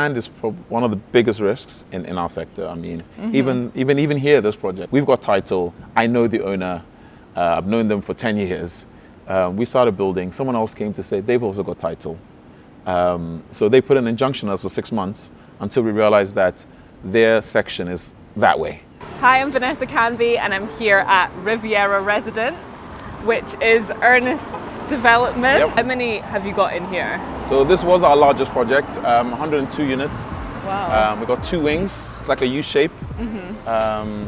Land is one of the biggest risks in our sector. I mean, even here, this project, we've got title. I know the owner. I've known them for 10 years. We started building. Someone else came to say they've also got title. So they put an injunction on us for 6 months until we realized that their section is that way. Hi, I'm Vanessa Canby and I'm here at Riviera Residence, which is Ernest's development. Yep. How many have you got in here? So this was our largest project, 102 units. Wow. We've got 2 wings. It's like a U shape.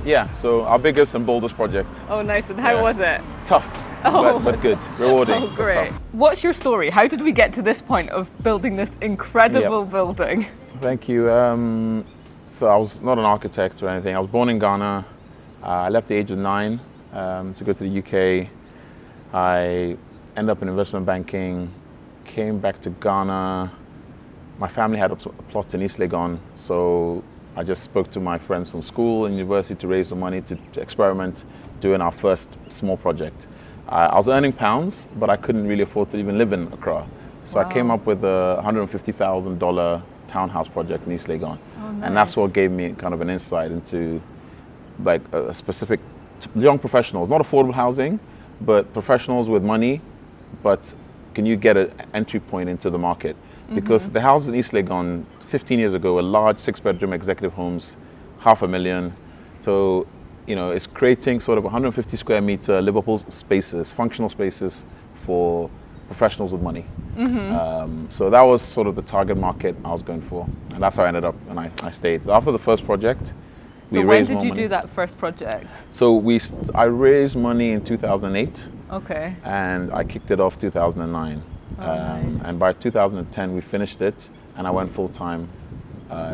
Yeah, so our biggest and boldest project. Oh, nice. And how was it? Tough, Oh. but good, rewarding. Oh, but great. tough. What's your story? How did we get to this point of building this incredible building? Thank you. So I was not an architect or anything. I was born in Ghana. I left at the age of 9 to go to the UK. I ended up in investment banking, came back to Ghana. My family had a plot in East Legon, so I just spoke to my friends from school and university to raise the money to experiment doing our first small project. I was earning pounds, but I couldn't really afford to even live in Accra. So I came up with a $150,000 townhouse project in East Legon. Oh, nice. And that's what gave me kind of an insight into like a specific young professionals, not affordable housing, but professionals with money, but can you get an entry point into the market? Because the houses in East Legon 15 years ago were large 6-bedroom executive homes, $500,000. So, you know, it's creating sort of 150 square meter livable spaces, functional spaces for professionals with money. So that was sort of the target market I was going for. And that's how I ended up, and I stayed. After the first project, So when did you do that first project? So I raised money in 2008. Okay. And I kicked it off 2009. Nice. And by 2010 we finished it, and I went full-time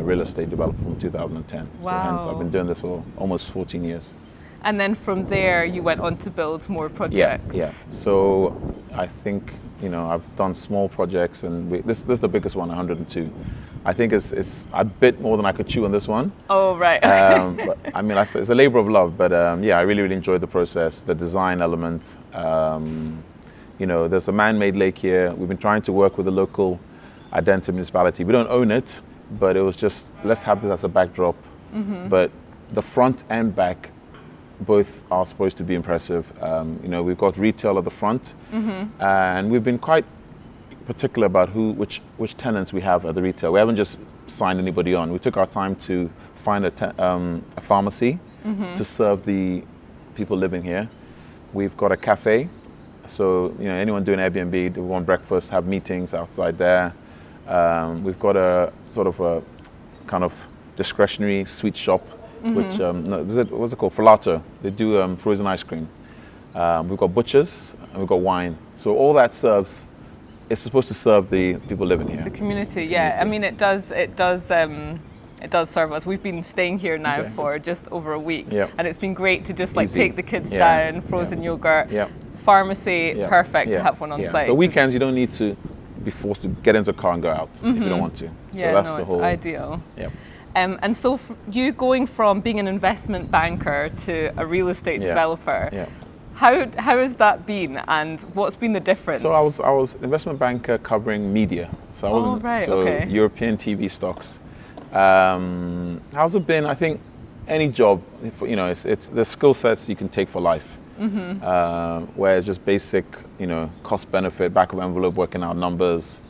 real estate developer from 2010. Wow. So hence I've been doing this for almost 14 years. And then from there you went on to build more projects. Yeah. So I think, you know, I've done small projects, and this is the biggest one, 102. I think it's a bit more than I could chew on this one. Oh, right. But I mean, it's a labor of love, but yeah, I really enjoyed the process, the design element. You know, there's a man-made lake here. We've been trying to work with the local identity municipality. We don't own it, but it was just, let's have this as a backdrop. But the front and back both are supposed to be impressive. You know, we've got retail at the front, and we've been quite particular about which tenants we have at the retail. We haven't just signed anybody on. We took our time to find a pharmacy to serve the people living here. We've got a cafe, so you know, anyone doing Airbnb, they want breakfast, have meetings outside there. We've got a sort of a kind of discretionary sweet shop, which what's it called? Frolato. They do frozen ice cream. We've got butchers and we've got wine. So all that serves. It's supposed to serve the people living here. The community, yeah. I mean, it does serve us. We've been staying here now for just over a week, and it's been great to just like take the kids down, frozen yogurt, pharmacy, perfect to have one on site. So weekends you don't need to be forced to get into a car and go out if you don't want to. Yeah, so that's no, the it's whole ideal. Yeah. And so you going from being an investment banker to a real estate developer. Yeah. How has that been, and what's been the difference? So I was investment banker covering media. So I wasn't European TV stocks. How's it been? I think any job, you know, it's the skill sets you can take for life. Where it's just basic, you know, cost benefit, back of envelope, working out numbers,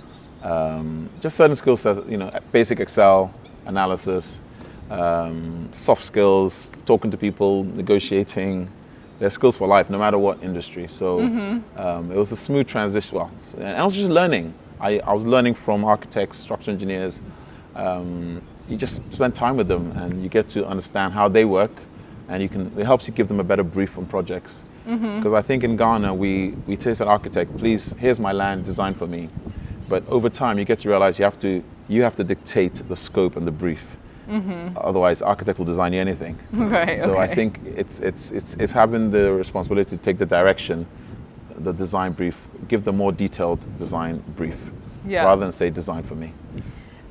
just certain skill sets, you know, basic Excel analysis, soft skills, talking to people, negotiating. They're skills for life, no matter what industry. So it was a smooth transition. Well, and I was just learning. I was learning from architects, structural engineers. You just spend time with them, and you get to understand how they work, and it helps you give them a better brief on projects. Because I think in Ghana, we say to an architect, please, here's my land, design for me. But over time, you get to realize you have to dictate the scope and the brief. Otherwise, architect will design you anything. Right. So I think it's having the responsibility to take the direction, the design brief, give the more detailed design brief, rather than say design for me.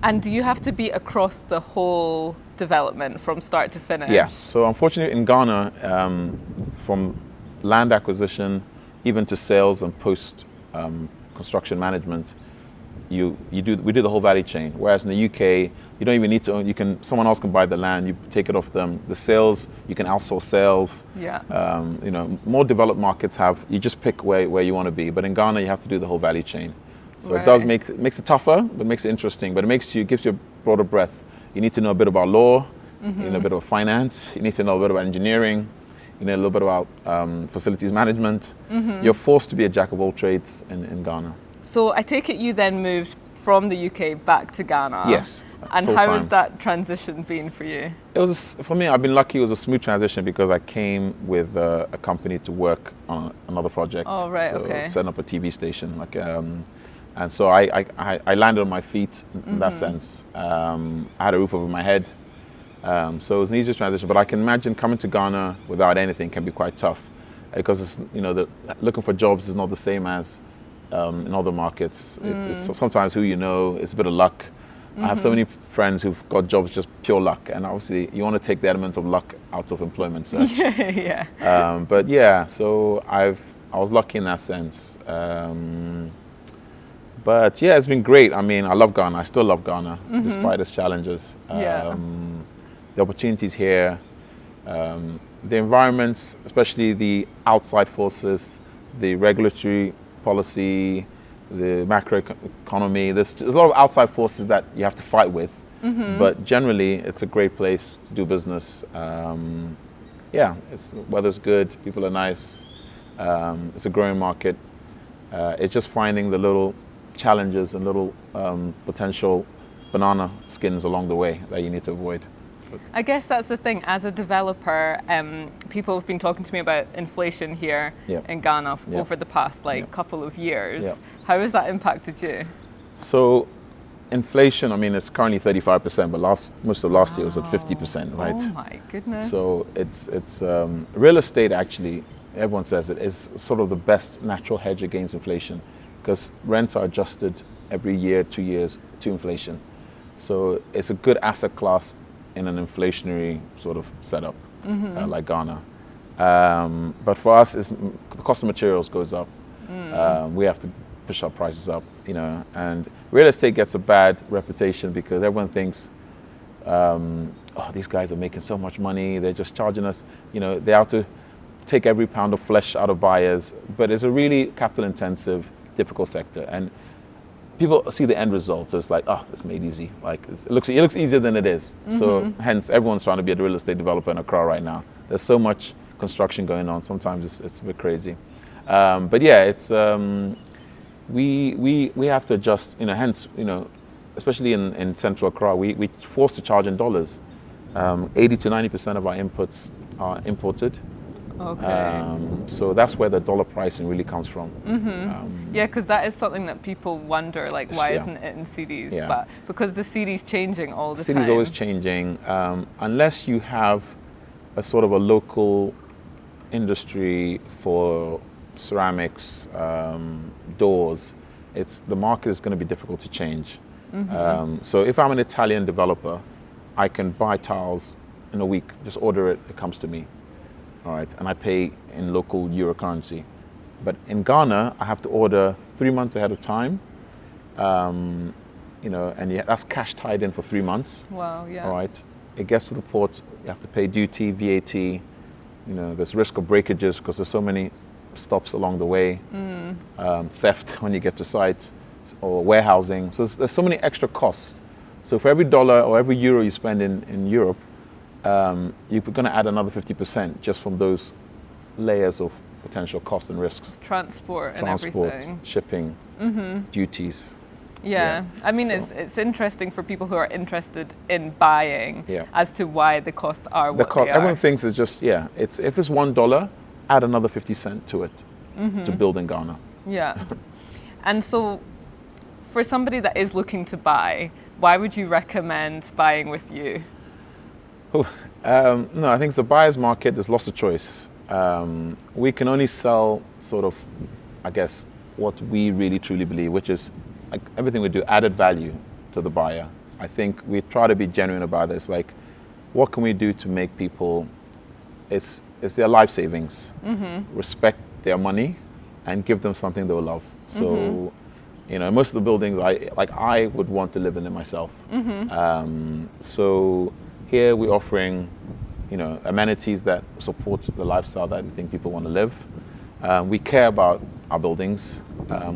And do you have to be across the whole development from start to finish? Yeah. So unfortunately, in Ghana, from land acquisition, even to sales and post construction management, we do the whole value chain. Whereas in the UK, you don't even need to own. Someone else can buy the land. You take it off them. The sales, you can outsource sales. Yeah. More developed markets you just pick where you want to be. But in Ghana, you have to do the whole value chain. So it does makes it tougher, but makes it interesting. But it gives you a broader breadth. You need to know a bit about law. You know a bit about finance. You need to know a bit about engineering. You know a little bit about facilities management. You're forced to be a jack of all trades in Ghana. So I take it you then moved from the UK back to Ghana. Yes. And how has that transition been for you? It was, for me, I've been lucky. It was a smooth transition because I came with a company to work on another project. Oh, right, so okay. Setting up a TV station. And so I landed on my feet in that sense. I had a roof over my head. So it was an easier transition. But I can imagine coming to Ghana without anything can be quite tough because it's, looking for jobs is not the same as in other markets. It's sometimes who you know, it's a bit of luck. I have so many friends who've got jobs just pure luck, and obviously you want to take the element of luck out of employment search. Yeah. But yeah, so I was lucky in that sense. But yeah, it's been great. I mean, I love Ghana. I still love Ghana despite its challenges. The opportunities here, the environments, especially the outside forces, the regulatory policy, the macroeconomy. There's a lot of outside forces that you have to fight with, but generally it's a great place to do business. Weather's good, people are nice, it's a growing market. It's just finding the little challenges and little potential banana skins along the way that you need to avoid. I guess that's the thing. As a developer, people have been talking to me about inflation here in Ghana over the past couple of years. How has that impacted you? So, inflation, I mean, it's currently 35%, but most of last year was at 50%, right? Oh my goodness! So it's real estate. Actually, everyone says it is sort of the best natural hedge against inflation because rents are adjusted every year, 2 years to inflation. So it's a good asset class in an inflationary sort of setup like Ghana. But for us, the cost of materials goes up. We have to push our prices up, and real estate gets a bad reputation because everyone thinks, these guys are making so much money, they're just charging us, they have to take every pound of flesh out of buyers. But it's a really capital intensive, difficult sector. And people see the end result as like, it's made easy. Like it looks easier than it is. So hence everyone's trying to be a real estate developer in Accra right now. There's so much construction going on. Sometimes it's a bit crazy. But yeah, it's we have to adjust. Hence especially in central Accra, we're forced to charge in dollars. 80 to 90% of our inputs are imported. Okay. So that's where the dollar pricing really comes from. Because that is something that people wonder, like, why isn't it in cedis? Yeah. But because the cedi's changing all the time. Cedi's always changing. Unless you have a sort of a local industry for ceramics, doors, the market is going to be difficult to change. So if I'm an Italian developer, I can buy tiles in a week, just order it, it comes to me. All right, and I pay in local euro currency. But in Ghana, I have to order 3 months ahead of time, and that's cash tied in for 3 months. Wow, yeah. All right, it gets to the port, you have to pay duty, VAT. There's risk of breakages because there's so many stops along the way. Theft when you get to site, or warehousing. So there's so many extra costs. So for every dollar or every euro you spend in Europe, you're going to add another 50% just from those layers of potential costs and risks. Transport and everything. Shipping, duties. Yeah. I mean, it's interesting for people who are interested in buying as to why the costs are what they are. Everyone thinks it's just, if it's $1, add another 50 cents to it to build in Ghana. Yeah. And so for somebody that is looking to buy, why would you recommend buying with you? No, I think it's a buyer's market. There's lots of choice. We can only sell sort of, I guess, what we really truly believe, which is like everything we do, added value to the buyer. I think we try to be genuine about this. Like, what can we do to make people, it's their life savings, respect their money, and give them something they'll love. So You know, most of the buildings I would want to live in it myself. So here we're offering, you know, amenities that support the lifestyle that we think people want to live. We care about our buildings.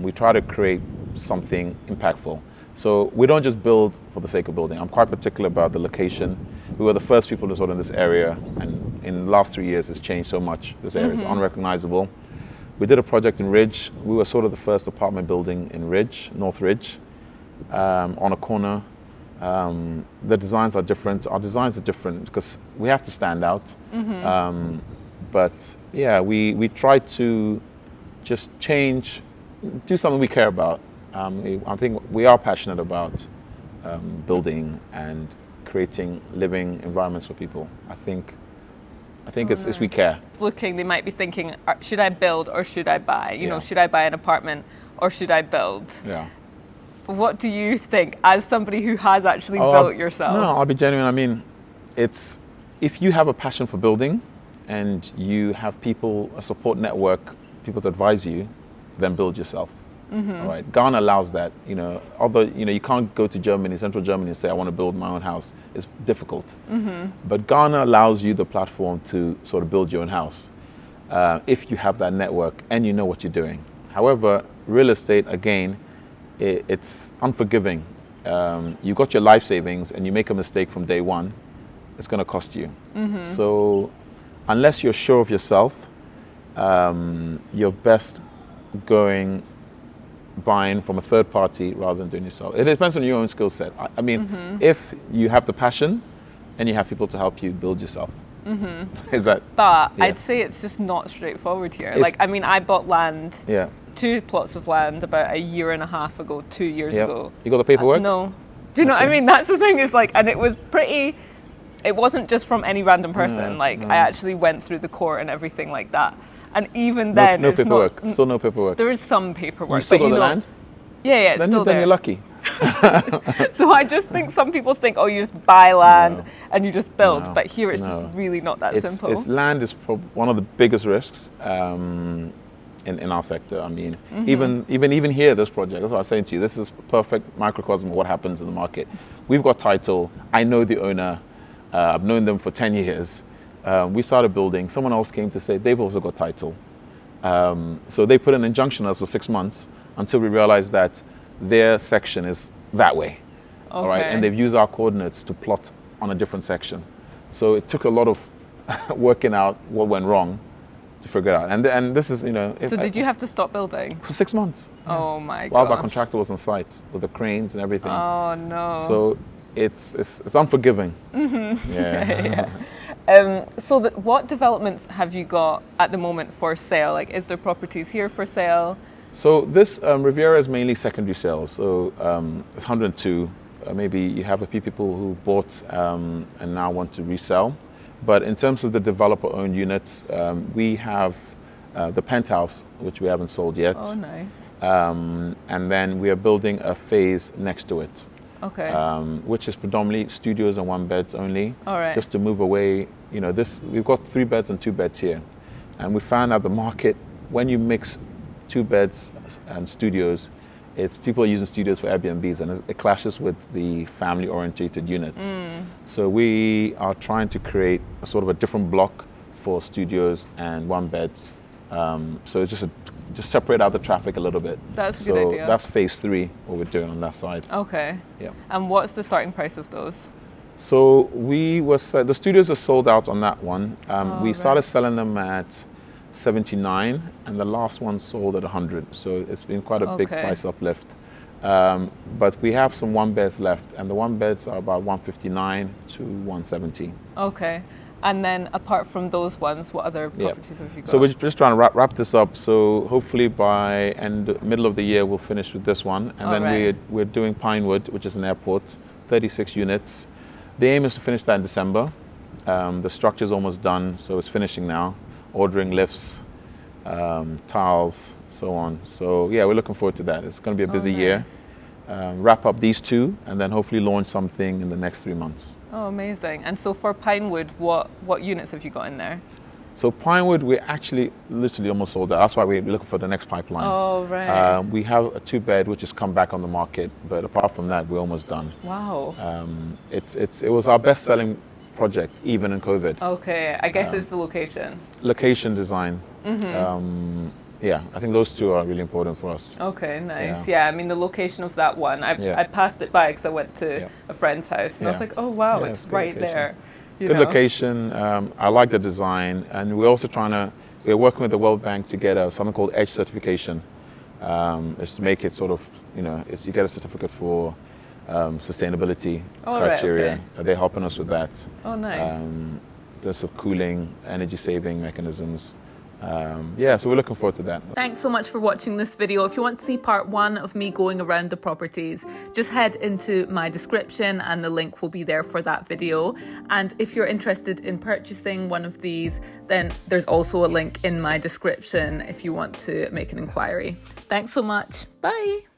We try to create something impactful. So we don't just build for the sake of building. I'm quite particular about the location. We were the first people to sort in this area, and in the last 3 years it's changed so much. This area is unrecognizable. We did a project in Ridge. We were sort of the first apartment building in Ridge, North Ridge, on a corner. The designs are different. Our designs are different because we have to stand out. But yeah, we try to just change, do something we care about. I think we are passionate about building and creating living environments for people. I think it's we care. Looking, they might be thinking, should I build or should I buy? You know, should I buy an apartment or should I build? Yeah. What do you think as somebody who has actually built yourself? No, I'll be genuine. I mean, it's if you have a passion for building and you have people, a support network, people to advise you, then build yourself. All right. Ghana allows that. You know, although you can't go to Germany, central Germany, and say I want to build my own house. It's difficult. But Ghana allows you the platform to sort of build your own house if you have that network and you know what you're doing. However, real estate again, it's unforgiving. You got your life savings and you make a mistake from day one, it's going to cost you. So unless you're sure of yourself, you're best buying from a third party rather than doing yourself. It depends on your own skill set. I mean, if you have the passion and you have people to help you build yourself. Is that? But I'd say it's just not straightforward here. Like, I mean, I bought land, 2 plots of land about a year and a half ago, 2 years ago. You got the paperwork? No. Do you know what I mean? That's the thing, is like, and it was pretty, it wasn't just from any random person. I actually went through the court and everything like that. And even then, no paperwork. Still no paperwork. There is some paperwork. You still got the land? Yeah, it's still there. Then you're lucky. So I just think some people think, oh, you just buy land and you just build. But here it's just really not that simple. Land is one of the biggest risks in our sector. I mean, even here, this project, that's what I was saying to you, this is perfect microcosm of what happens in the market. We've got title. I know the owner. I've known them for 10 years. We started building. Someone else came to say they've also got title. So they put an injunction on us for 6 months until we realized that their section is that way. All right, and they've used our coordinates to plot on a different section. So it took a lot of working out what went wrong to figure it out. And this is, So did you have to stop building? For 6 months. Oh my god. Whilst our contractor was on site with the cranes and everything. Oh no. So it's unforgiving. So what developments have you got at the moment for sale? Like, is there properties here for sale? So this Riviera is mainly secondary sales. So it's 102. Maybe you have a few people who bought and now want to resell. But in terms of the developer-owned units, we have the penthouse, which we haven't sold yet. Oh, nice. And then we are building a phase next to it. Okay. Which is predominantly studios and 1 beds only. All right. Just to move away, we've got 3 beds and 2 beds here. And we found out the market, when you mix 2 beds and studios, people are using studios for Airbnbs, and it clashes with the family-orientated units. So we are trying to create a sort of a different block for studios and 1 beds. So it's just separate out the traffic a little bit. That's a good idea. So that's phase 3, what we're doing on that side. Okay. Yeah. And what's the starting price of those? So the studios are sold out on that one. We started selling them at 79, and the last one sold at 100. So it's been quite a big price uplift. But we have some 1 beds left, and the 1 beds are about 159 to 170. Okay. And then apart from those ones, what other properties have you got? So we're just trying to wrap this up. So hopefully by middle of the year, we'll finish with this one. And then we're doing Pinewood, which is an airport, 36 units. The aim is to finish that in December. The structure's almost done, so it's finishing now. Ordering lifts, tiles, so on. So yeah, we're looking forward to that. It's going to be a busy year. Wrap up these 2, and then hopefully launch something in the next 3 months. Oh, amazing. And so for Pinewood, what units have you got in there? So Pinewood, we're actually literally almost sold out. That's why we're looking for the next pipeline. Oh, right. We have a 2-bed which has come back on the market, but apart from that, we're almost done. Wow. It was our best-selling project, even in COVID. Okay, I guess it's the location. Location, design. Yeah, I think those two are really important for us. Okay, nice. Yeah, I mean the location of that one, I passed it by because I went to a friend's house and I was like, oh wow, it's right there. Good location. I like the design, and we're also we're working with the World Bank to get something called EDGE certification. It's to make it sort of, you get a certificate for sustainability criteria. Right, okay. They're helping us with that. Oh, nice. There's cooling, energy saving mechanisms. Yeah, so we're looking forward to that. Thanks so much for watching this video. If you want to see part 1 of me going around the properties, just head into my description and the link will be there for that video. And if you're interested in purchasing one of these, then there's also a link in my description if you want to make an inquiry. Thanks so much. Bye.